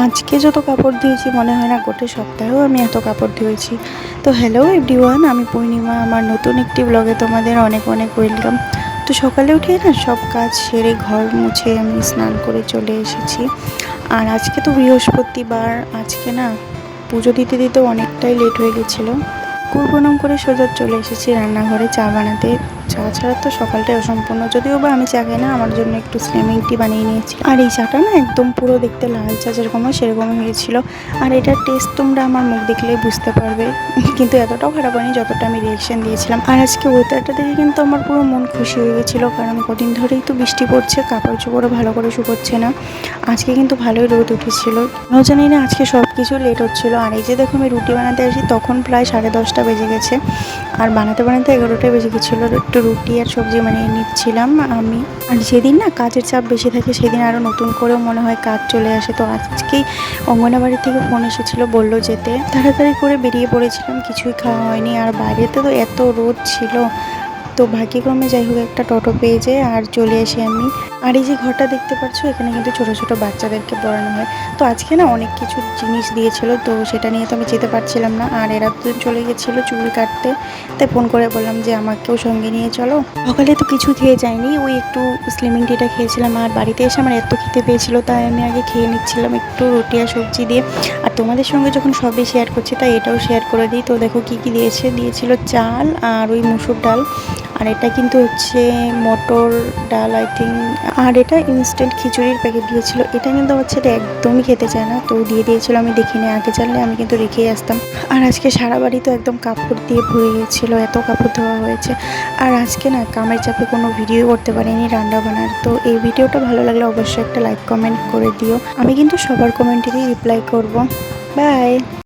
আজকে যত কাপড় ধুয়েছি মনে হয় না গোটা সপ্তাহেও আমি এত কাপড় ধুয়েছি। তো হ্যালো এভরিওয়ান, আমি পূর্ণিমা। আমার নতুন একটি ব্লগে তোমাদের অনেক অনেক ওয়েলকাম। তো সকালে উঠে না সব কাজ সেরে ঘর মুছে আমি স্নান করে চলে এসেছি। আর আজকে তো বৃহস্পতিবার, আজকে না পুজো দিতে দিতে অনেকটাই লেট হয়ে গেছিলো। প্রণাম করে সোজা চলে এসেছি রান্নাঘরে চা বানাতে। চা ছাড়া তো সকালটাই অসম্পূর্ণ, যদিও বা আমি চা খাই না, আমার জন্য একটু স্লিমিং টি বানিয়ে নিয়েছি। আর এই চাটা না একদম পুরো দেখতে লাল চা যেরকম হয় সেরকমই হয়েছিল। আর এটার টেস্ট তোমরা আমার মুখ দেখলেই বুঝতে পারবে, কিন্তু এতটাও খারাপ হয়নি যতটা আমি রিয়েকশন দিয়েছিলাম। আর আজকে ওয়েদারটা দেখে কিন্তু আমার পুরো মন খুশি হয়ে গেছিলো, কারণ কদিন ধরেই তো বৃষ্টি পড়ছে, কাপড় চোপড়ও ভালো করে শুকোচ্ছে না। আজকে কিন্তু ভালোই রোদ উঠেছিল। জানি না আজকে সব কিছু লেট হচ্ছিলো। আর এই যে দেখো আমি রুটি বানাতে আসি তখন প্রায় 10:30 বেজে গেছে, আর বানাতে বানাতে 11টা বেজে গেছিলো। একটু রুটি আর সবজি বানিয়ে নিচ্ছিলাম আমি। আর যেদিন না কাজের চাপ বেশি থাকে সেদিন আরও নতুন করেও মনে হয় কাজ চলে আসে। তো আজকেই অঙ্গনাবাড়ি থেকে ফোন এসেছিলো, বললো যেতে। তাড়াতাড়ি করে বেরিয়ে পড়েছিলাম, কিছুই খাওয়া হয়নি। আর বাইরেতে তো এত রোদ ছিল, তো ভাগ্যক্রমে যাই হোক একটা টোটো পেয়ে যায় আর চলে আসি আমি। আর এই যে ঘরটা দেখতে পাচ্ছ, এখানে কিন্তু ছোটো ছোটো বাচ্চাদেরকে পড়ানো হয়। তো আজকে না অনেক কিছু জিনিস দিয়েছিল, তো সেটা নিয়ে তো আমি যেতে পারছিলাম না। আর এরা তো চলে গেছিলো চুল কাটতে, তাই ফোন করে বললাম যে আমাকেও সঙ্গে নিয়ে চলো। সকালে তো কিছু খেয়ে যায়নি, ওই একটু স্লিমিং টিটা খেয়েছিলাম। আর বাড়িতে এসে আমার এত খেতে পেয়েছিলো, তাই আমি আগে খেয়ে নিচ্ছিলাম একটু রুটি আর সবজি দিয়ে। আর তোমাদের সঙ্গে যখন সবই শেয়ার করছি তাই এটাও শেয়ার করে দিই। তো দেখো কী কী দিয়েছিল চাল আর ওই মুসুর ডাল, আর এটা কিন্তু হচ্ছে মটর ডাল আই থিঙ্ক। আর এটা ইনস্ট্যান্ট খিচুড়ির প্যাকেট দিয়েছিল। এটা কিন্তু আমার ছেলে একদমই খেতে চায় না, তো দিয়ে দিয়েছিল। আমি দেখিনি, আগে জানলে আমি কিন্তু রেখেই আসতাম। আর আজকে সারা বাড়ি তো একদম কাপড় দিয়ে ভরে গিয়েছিলো, এত কাপড় ধোয়া হয়েছে। আর আজকে না কামের চাপে কোনো ভিডিও করতে পারিনি রান্না বান্নার। তো এই ভিডিওটা ভালো লাগলে অবশ্যই একটা লাইক কমেন্ট করে দিও। আমি কিন্তু সবার কমেন্টেরই রিপ্লাই করব। বাই।